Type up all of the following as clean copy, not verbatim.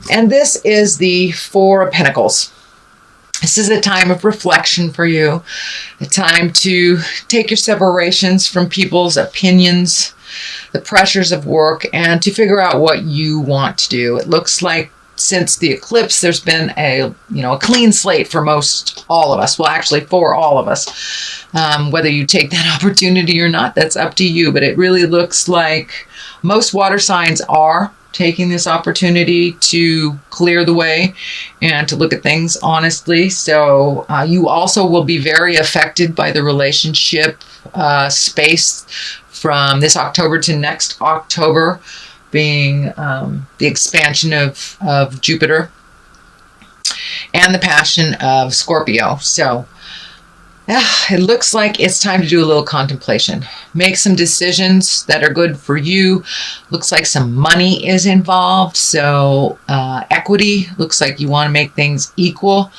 And this is the Four of Pentacles. This is a time of reflection for you, a time to take your separations from people's opinions, the pressures of work, and to figure out what you want to do. It looks like since the eclipse, there's been a clean slate for all of us. Well, actually for all of us. Whether you take that opportunity or not, that's up to you. But it really looks like most water signs are taking this opportunity to clear the way and to look at things honestly. So you also will be very affected by the relationship space from this October to next October, being the expansion of Jupiter and the passion of Scorpio. So it looks like it's time to do a little contemplation. Make some decisions that are good for you. Looks like some money is involved. So equity, looks like you want to make things equal.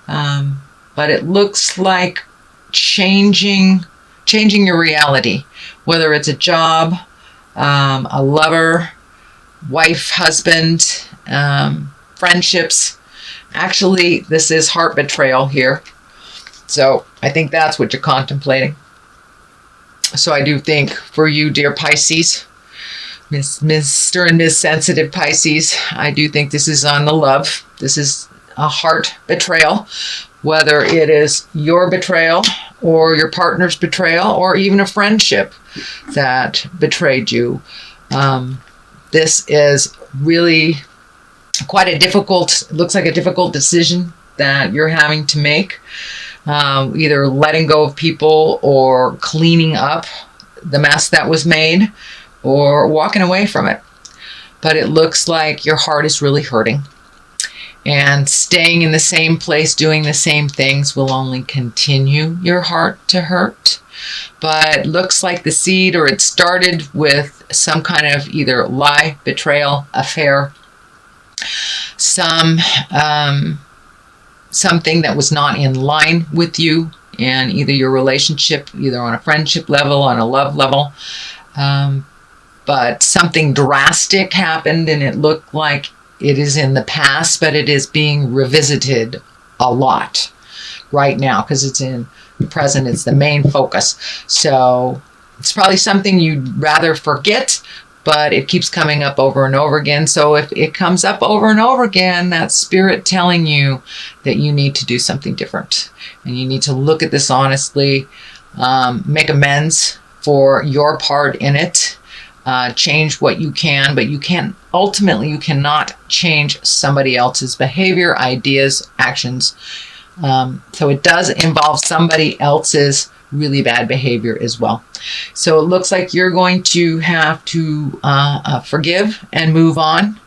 But it looks like changing your reality, whether it's a job, a lover, wife, husband, friendships. Actually, this is heart betrayal here. So I think that's what you're contemplating. So I do think for you, dear Pisces, Mr. and Miss Sensitive Pisces, I do think this is on the love. This is a heart betrayal, whether it is your betrayal or your partner's betrayal or even a friendship that betrayed you. This is really quite looks like a difficult decision that you're having to make. Either letting go of people or cleaning up the mess that was made or walking away from it. But it looks like your heart is really hurting. And staying in the same place, doing the same things will only continue your heart to hurt. But it looks like the seed, or it started with some kind of either lie, betrayal, affair, something that was not in line with you and either your relationship, either on a friendship level, on a love level. But something drastic happened, and it looked like it is in the past, but it is being revisited a lot right now because it's in the present. It's the main focus. So it's probably something you'd rather forget, but it keeps coming up over and over again. So if it comes up over and over again, that's spirit telling you that you need to do something different. And you need to look at this honestly, make amends for your part in it, change what you can, but you cannot change somebody else's behavior, ideas, actions. So it does involve somebody else's really bad behavior as well. So it looks like you're going to have to forgive and move on,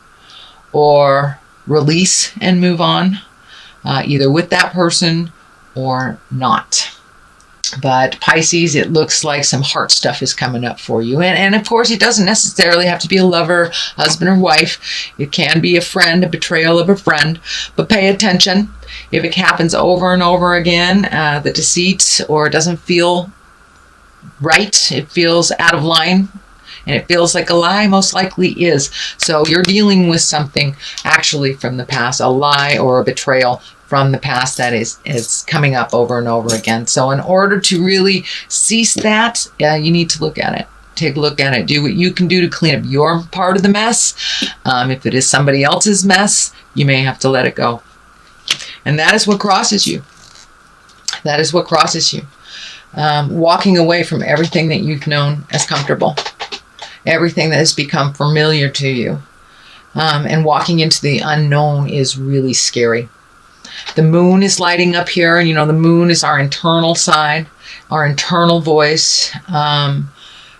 or release and move on, either with that person or not. But Pisces, it looks like some heart stuff is coming up for you. And of course, it doesn't necessarily have to be a lover, husband, or wife. It can be a friend, a betrayal of a friend. But pay attention. If it happens over and over again, the deceit, or it doesn't feel right, it feels out of line, and it feels like a lie, most likely is. So you're dealing with something actually from the past, a lie or a betrayal from the past that is coming up over and over again. So in order to really cease that, you need to look at it. Take a look at it. Do what you can do to clean up your part of the mess. If it is somebody else's mess, you may have to let it go. And that is what crosses you. That is what crosses you. Walking away from everything that you've known as comfortable. Everything that has become familiar to you. And walking into the unknown is really scary. The moon is lighting up here, and the moon is our internal side, our internal voice.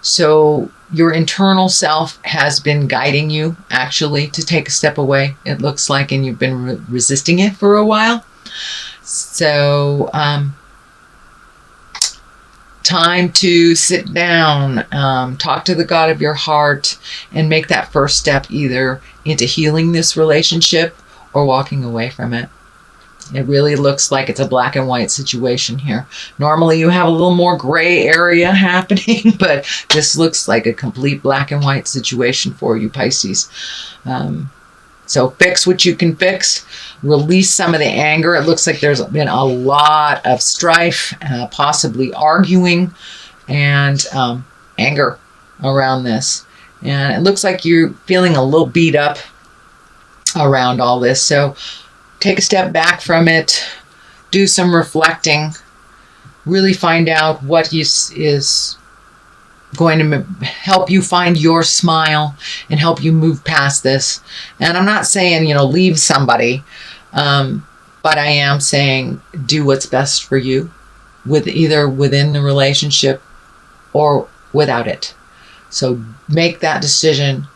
So your internal self has been guiding you actually to take a step away, it looks like, and you've been resisting it for a while. So time to sit down, talk to the God of your heart, and make that first step either into healing this relationship or walking away from it. It really looks like it's a black and white situation here. Normally you have a little more gray area happening, but this looks like a complete black and white situation for you, Pisces. So fix what you can fix. Release some of the anger. It looks like there's been a lot of strife, possibly arguing, and anger around this. And it looks like you're feeling a little beat up around all this. So take a step back from it. Do some reflecting. Really find out what is going to help you find your smile and help you move past this. And I'm not saying, leave somebody, but I am saying do what's best for you, with either within the relationship or without it. So make that decision,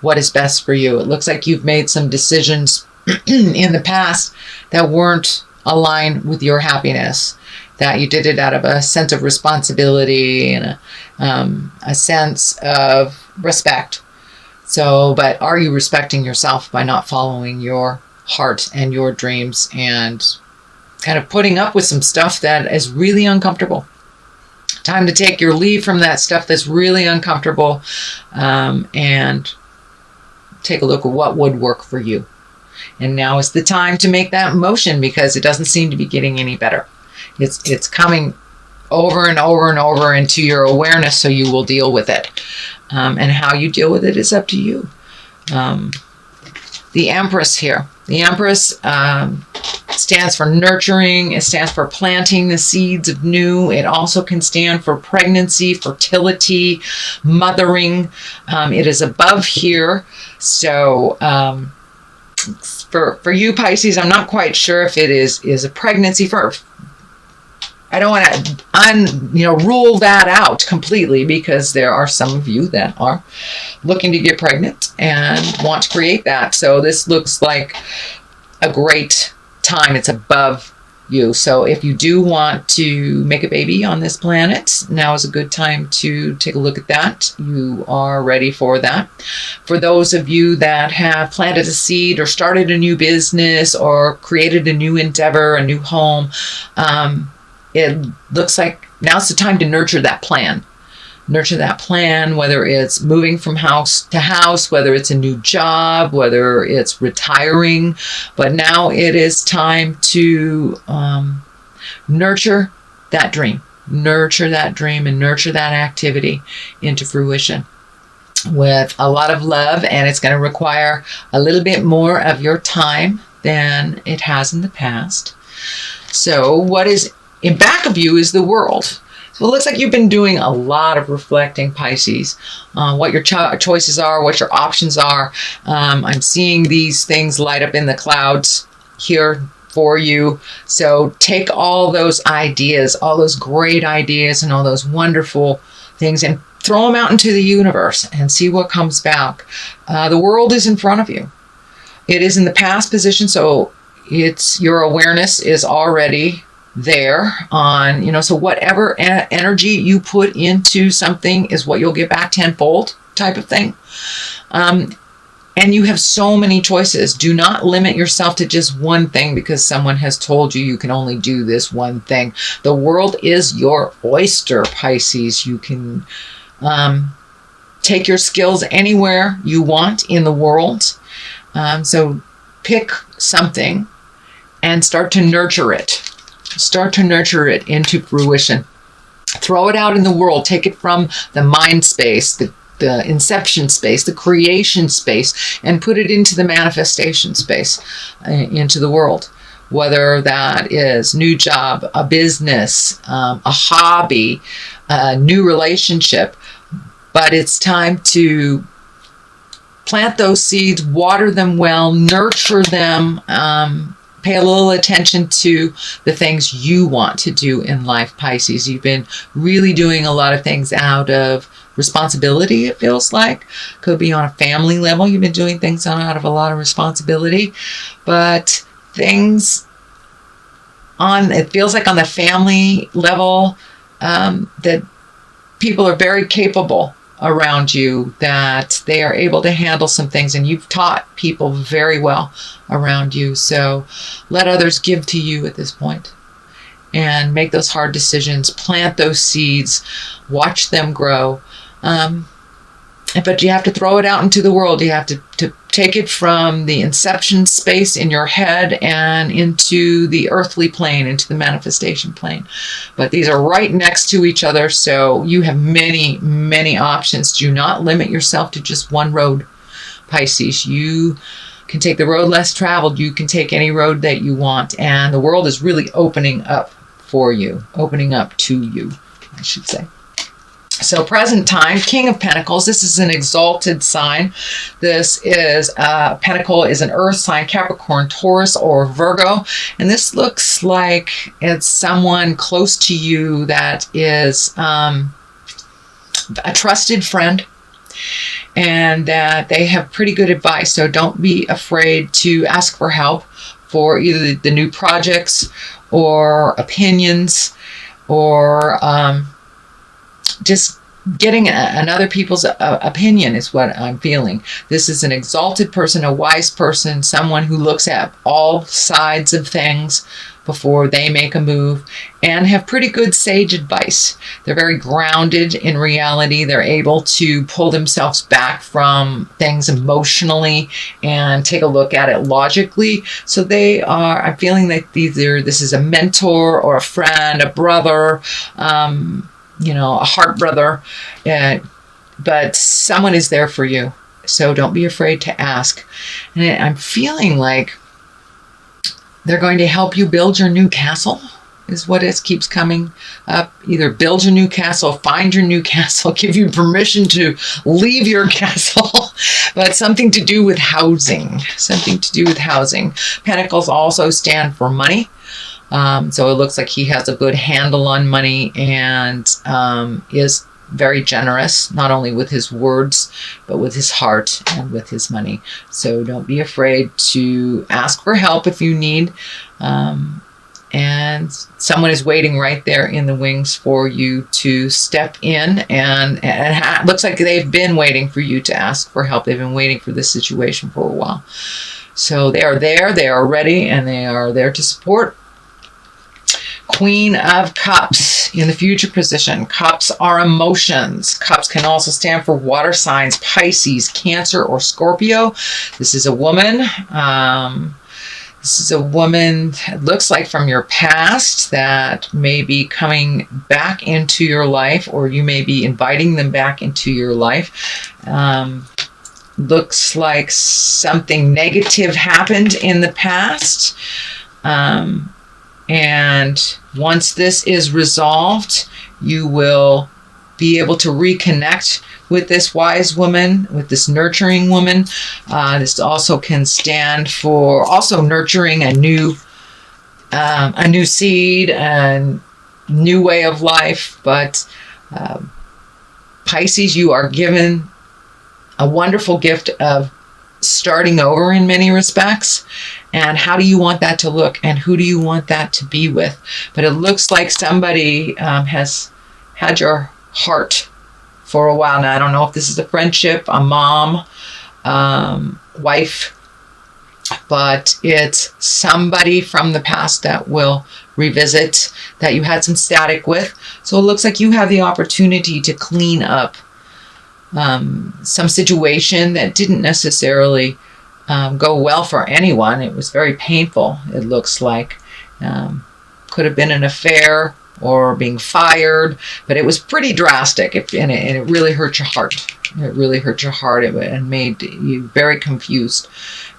what is best for you. It looks like you've made some decisions in the past that weren't aligned with your happiness, that you did it out of a sense of responsibility and a sense of respect. So, but are you respecting yourself by not following your heart and your dreams and kind of putting up with some stuff that is really uncomfortable? Time to take your leave from that stuff that's really uncomfortable, and take a look at what would work for you. And now is the time to make that motion, because it doesn't seem to be getting any better. It's coming over and over and over into your awareness, so you will deal with it. And how you deal with it is up to you. The Empress here. The Empress stands for nurturing. It stands for planting the seeds of new. It also can stand for pregnancy, fertility, mothering. It is above here. So for you Pisces, I'm not quite sure if it is a pregnancy for. I don't want to rule that out completely, because there are some of you that are looking to get pregnant and want to create that. So this looks like a great time. It's above you. So if you do want to make a baby on this planet, now is a good time to take a look at that. You are ready for that. For those of you that have planted a seed or started a new business or created a new endeavor, a new home, it looks like now's the time to nurture that plan. Nurture that plan, whether it's moving from house to house, whether it's a new job, whether it's retiring. But now it is time to nurture that dream. Nurture that dream and nurture that activity into fruition with a lot of love. And it's going to require a little bit more of your time than it has in the past. So what is in back of you is the world. So it looks like you've been doing a lot of reflecting, Pisces, what your choices are, what your options are. I'm seeing these things light up in the clouds here for you. So take all those ideas, all those great ideas and all those wonderful things, and throw them out into the universe and see what comes back. The world is in front of you. It is in the past position, so it's your awareness is already there on, so whatever energy you put into something is what you'll get back tenfold type of thing. And you have so many choices. Do not limit yourself to just one thing because someone has told you you can only do this one thing. The world is your oyster, Pisces. You can take your skills anywhere you want in the world. So pick something and start to nurture it. Start to nurture it into fruition. Throw it out in the world. Take it from the mind space, the inception space, the creation space, and put it into the manifestation space, into the world. Whether that is new job, a business, a hobby, a new relationship. But it's time to plant those seeds, water them well, nurture them, pay a little attention to the things you want to do in life, Pisces. You've been really doing a lot of things out of responsibility, it feels like. Could be on a family level. You've been doing things out of a lot of responsibility. But things it feels like on the family level, that people are very capable around you, that they are able to handle some things, and you've taught people very well around you. So let others give to you at this point and make those hard decisions, plant those seeds, watch them grow. But you have to throw it out into the world. You have to take it from the inception space in your head and into the earthly plane, into the manifestation plane. But these are right next to each other, so you have many, many options. Do not limit yourself to just one road, Pisces. You can take the road less traveled. You can take any road that you want, and the world is really opening up for you, opening up to you, I should say. So present time, King of Pentacles. This is an exalted sign. This is, Pentacle is an earth sign, Capricorn, Taurus, or Virgo. And this looks like it's someone close to you that is a trusted friend, and that they have pretty good advice. So don't be afraid to ask for help for either the new projects or opinions, or just getting another people's opinion is what I'm feeling. This is an exalted person, a wise person, someone who looks at all sides of things before they make a move, and have pretty good sage advice. They're very grounded in reality. They're able to pull themselves back from things emotionally and take a look at it logically. So they are, I'm feeling that either this is a mentor or a friend, a brother, you know, a heart brother, but someone is there for you. So don't be afraid to ask. And I'm feeling like they're going to help you build your new castle, is what it keeps coming up. Either build your new castle, find your new castle, give you permission to leave your castle, but something to do with housing, something to do with housing. Pentacles also stand for money. So it looks like he has a good handle on money, and is very generous, not only with his words, but with his heart and with his money. So don't be afraid to ask for help if you need. And someone is waiting right there in the wings for you to step in, and it looks like they've been waiting for you to ask for help. They've been waiting for this situation for a while. So they are there, they are ready, and they are there to support. Queen of Cups in the future position. Cups are emotions. Cups can also stand for water signs, Pisces, Cancer, or Scorpio. This is a woman. This is a woman, it looks like from your past, that may be coming back into your life, or you may be inviting them back into your life. Looks like something negative happened in the past. And once this is resolved, you will be able to reconnect with this wise woman, with this nurturing woman. This also can stand for also nurturing a new seed, a new way of life. But Pisces, you are given a wonderful gift of starting over in many respects. And how do you want that to look, and who do you want that to be with? But it looks like somebody has had your heart for a while now. I don't know if this is a friendship, a mom, wife, but it's somebody from the past that will revisit, that you had some static with. So it looks like you have the opportunity to clean up some situation that didn't necessarily go well for anyone. It was very painful, it looks like. Could have been an affair or being fired, but it was pretty drastic, and it really hurt your heart. It really hurt your heart and made you very confused.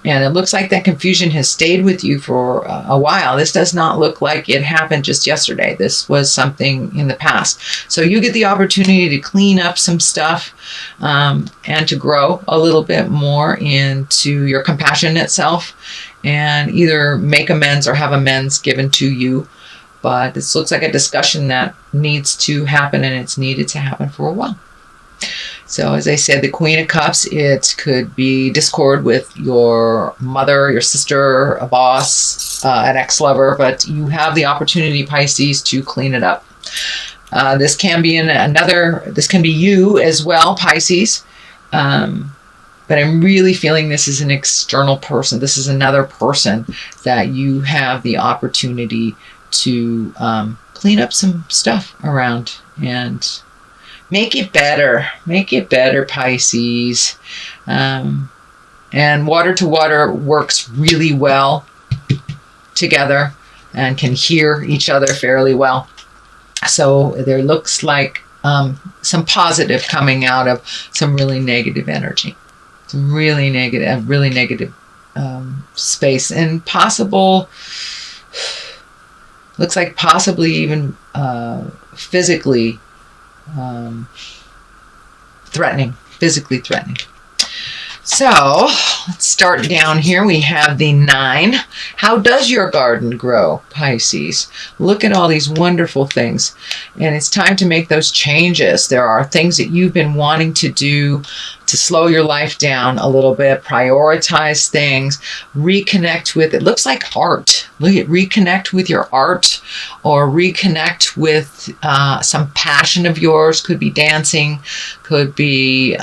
And it looks like that confusion has stayed with you for a while. This does not look like it happened just yesterday. This was something in the past. So you get the opportunity to clean up some stuff and to grow a little bit more into your compassionate self, and either make amends or have amends given to you. But this looks like a discussion that needs to happen, and it's needed to happen for a while. So as I said, the Queen of Cups, it could be discord with your mother, your sister, a boss, an ex-lover, but you have the opportunity, Pisces, to clean it up. This can be this can be you as well, Pisces. But I'm really feeling this is an external person. This is another person that you have the opportunity to clean up some stuff around and make it better. Make it better, Pisces. And water to water works really well together and can hear each other fairly well. So there looks like some positive coming out of some really negative energy, some really negative space, and looks like possibly even physically threatening. So let's start down here. We have the 9. How does your garden grow, Pisces? Look at all these wonderful things. And it's time to make those changes. There are things that you've been wanting to do to slow your life down a little bit, prioritize things, reconnect with, it looks like art. Reconnect with your art, or reconnect with some passion of yours. Could be dancing, could be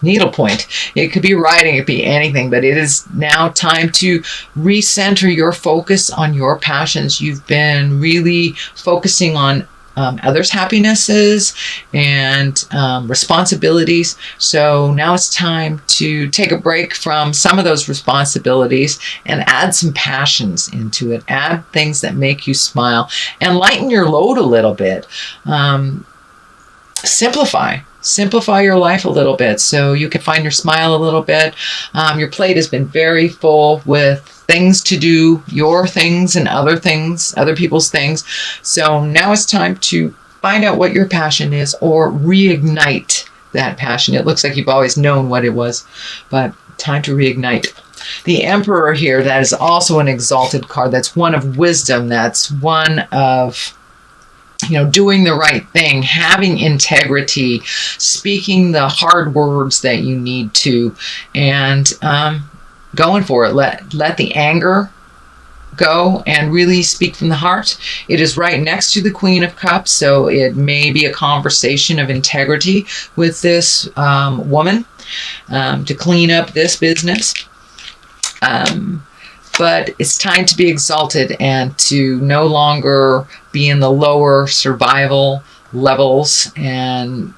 needlepoint, it could be writing, it could be anything, but it is now time to recenter your focus on your passions. You've been really focusing on others' happinesses and responsibilities. So now it's time to take a break from some of those responsibilities and add some passions into it. Add things that make you smile and lighten your load a little bit. Simplify your life a little bit so you can find your smile a little bit. Your plate has been very full with things to do, your things and other people's things. So now it's time to find out what your passion is, or reignite that passion. It looks like you've always known what it was, but time to reignite. The Emperor here, that is also an exalted card. That's one of wisdom. That's one of doing the right thing, having integrity, speaking the hard words that you need to, and going for it. Let the anger go and really speak from the heart. It is right next to the Queen of Cups, so it may be a conversation of integrity with this woman to clean up this business. But it's time to be exalted and to no longer be in the lower survival levels and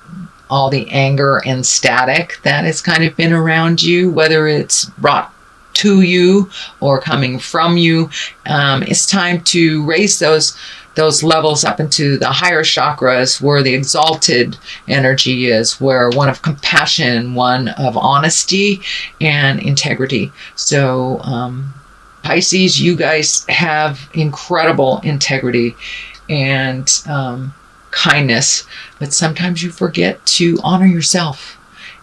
all the anger and static that has kind of been around you, whether it's brought to you or coming from you. It's time to raise those levels up into the higher chakras, where the exalted energy is, where one of compassion, one of honesty and integrity. So Pisces, you guys have incredible integrity and kindness, but sometimes you forget to honor yourself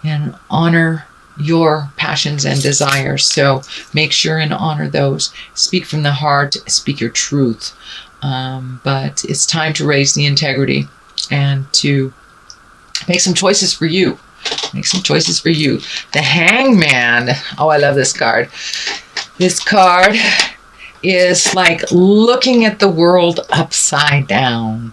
and honor your passions and desires. So make sure and honor those. Speak from the heart, speak your truth. But it's time to raise the integrity and to make some choices for you. The Hangman. Oh, I love this card. This card is like looking at the world upside down.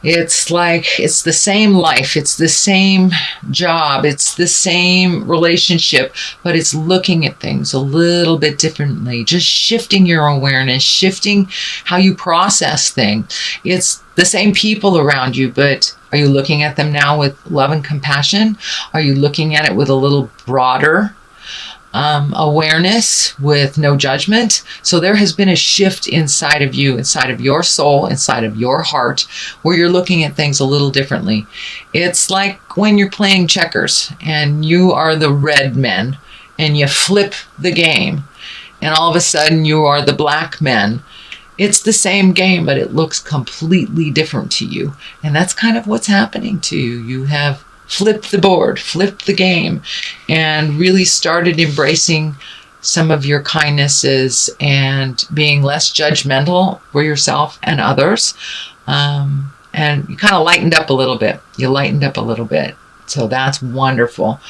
It's like it's the same life, it's the same job, it's the same relationship, but it's looking at things a little bit differently, just shifting your awareness, shifting how you process things. It's the same people around you, but are you looking at them now with love and compassion? Are you looking at it with a little broader awareness, with no judgment? So there has been a shift inside of you, inside of your soul, inside of your heart, where you're looking at things a little differently. It's like when you're playing checkers and you are the red men and you flip the game and all of a sudden you are the black men. It's the same game, but it looks completely different to you. And that's kind of what's happening to you. You have flipped the board, flipped the game, and really started embracing some of your kindnesses and being less judgmental for yourself and others. And you kind of lightened up a little bit. So that's wonderful.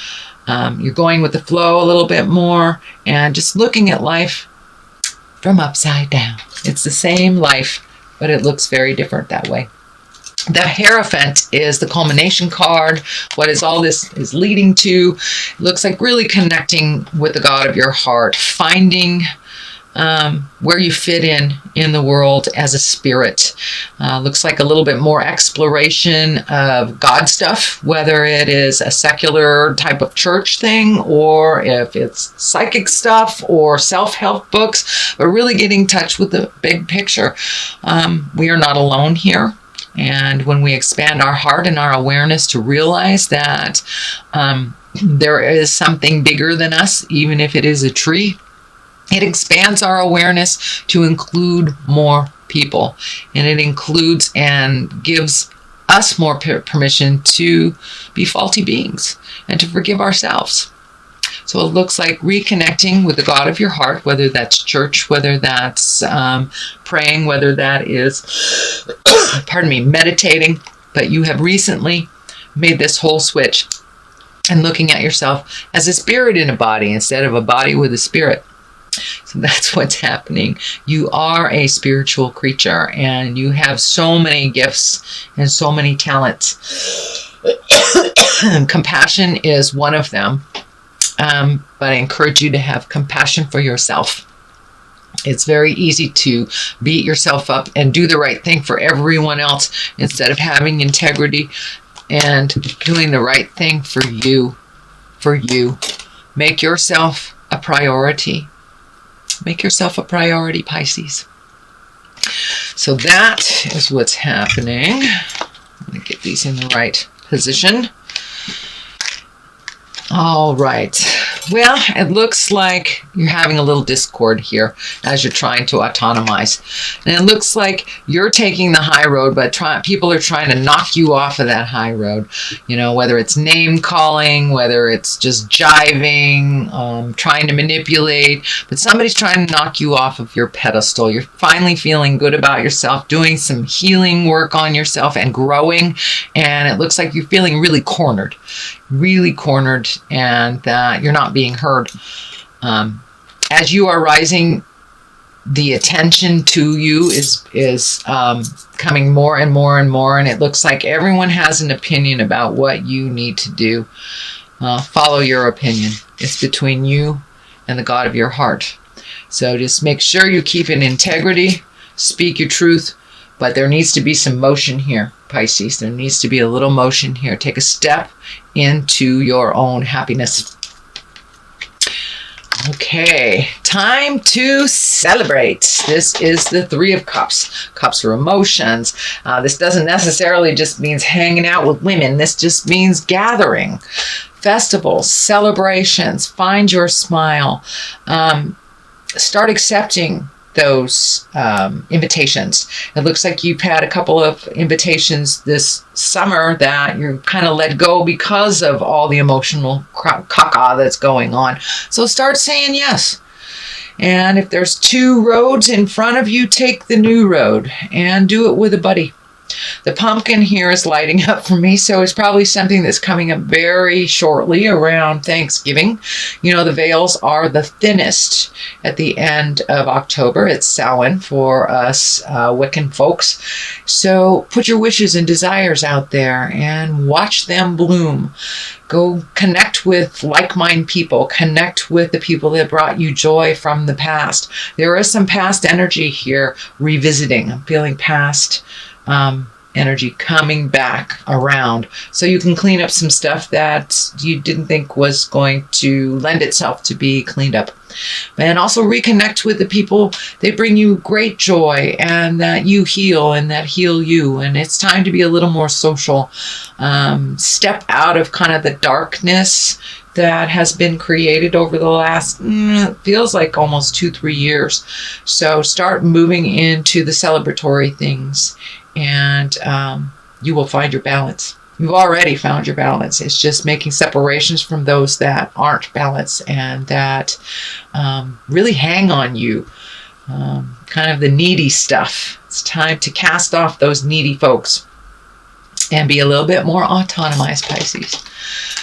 You're going with the flow a little bit more and just looking at life from upside down. It's the same life, but it looks very different that way. The Hierophant is the culmination card. What is all this is leading to? It looks like really connecting with the God of your heart, finding where you fit in the world as a spirit. Looks like a little bit more exploration of God stuff, whether it is a secular type of church thing or if it's psychic stuff or self-help books, but really getting in touch with the big picture. We are not alone here. And when we expand our heart and our awareness to realize that there is something bigger than us, even if it is a tree, it expands our awareness to include more people. And it includes and gives us more permission to be faulty beings and to forgive ourselves. So it looks like reconnecting with the God of your heart, whether that's church, whether that's praying, whether that is, meditating. But you have recently made this whole switch and looking at yourself as a spirit in a body instead of a body with a spirit. So that's what's happening. You are a spiritual creature and you have so many gifts and so many talents. Compassion is one of them. But I encourage you to have compassion for yourself. It's very easy to beat yourself up and do the right thing for everyone else instead of having integrity and doing the right thing for you. Make yourself a priority. Make yourself a priority, Pisces. So that is what's happening. Let me get these in the right position. All right. Well, it looks like you're having a little discord here as you're trying to autonomize. And it looks like you're taking the high road, but people are trying to knock you off of that high road. You know, whether it's name calling, whether it's just jiving, trying to manipulate, but somebody's trying to knock you off of your pedestal. You're finally feeling good about yourself, doing some healing work on yourself and growing. And it looks like you're feeling really cornered, and that you're not being heard. As you are rising, the attention to you is coming more and more and more, and it looks like everyone has an opinion about what you need to do. Follow your opinion. It's between you and the God of your heart. So just make sure you keep in integrity, speak your truth, but there needs to be some motion here, Pisces. There needs to be a little motion here. Take a step into your own happiness. Okay, time to celebrate. This is the Three of Cups. Cups are emotions. This doesn't necessarily just means hanging out with women. This just means gathering, festivals, celebrations. Find your smile. Start accepting those invitations. It looks like you've had a couple of invitations this summer that you're kind of let go because of all the emotional caca that's going on. So start saying yes. And if there's two roads in front of you, take the new road and do it with a buddy. The pumpkin here is lighting up for me, so it's probably something that's coming up very shortly around Thanksgiving. You know, the veils are the thinnest at the end of October. It's Samhain for us Wiccan folks. So put your wishes and desires out there and watch them bloom. Go connect with like-minded people. Connect with the people that brought you joy from the past. There is some past energy here revisiting. I'm feeling past energy coming back around, so you can clean up some stuff that you didn't think was going to lend itself to be cleaned up. And also reconnect with the people that bring you great joy and that you heal and that heal you. And it's time to be a little more social. Step out of kind of the darkness that has been created over the last, feels like almost 2-3 years. So start moving into the celebratory things, and you will find your balance. You've already found your balance. It's just making separations from those that aren't balanced and that really hang on you. Kind of the needy stuff. It's time to cast off those needy folks and be a little bit more autonomized, Pisces.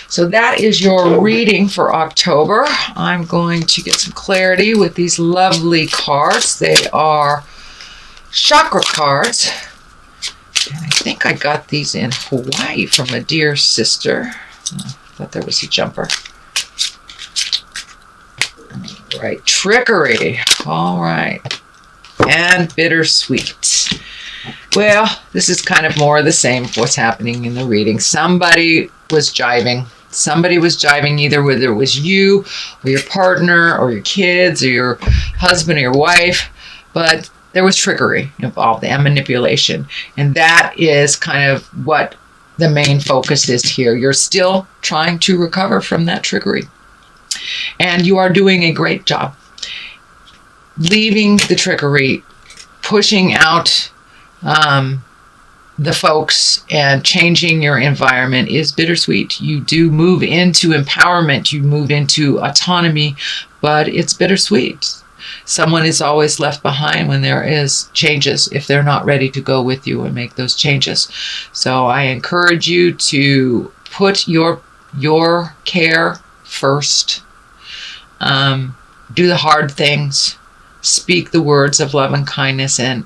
So that is your reading for October. I'm going to get some clarity with these lovely cards. They are chakra cards. And I think I got these in Hawaii from a dear sister. I thought there was a jumper. Let me Right. Trickery. All right. And bittersweet. Well, this is kind of more of the same of what's happening in the reading. Somebody was jiving. Somebody was jiving, either whether it was you or your partner or your kids or your husband or your wife, but there was trickery involved and manipulation. And that is kind of what the main focus is here. You're still trying to recover from that trickery. And you are doing a great job. Leaving the trickery, pushing out the folks, and changing your environment is bittersweet. You do move into empowerment, you move into autonomy, but it's bittersweet. Someone is always left behind when there is changes, if they're not ready to go with you and make those changes. So I encourage you to put your care first. Do the hard things. Speak the words of love and kindness, and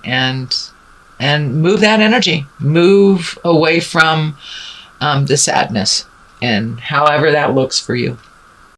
move that energy. Move away from the sadness, and however that looks for you.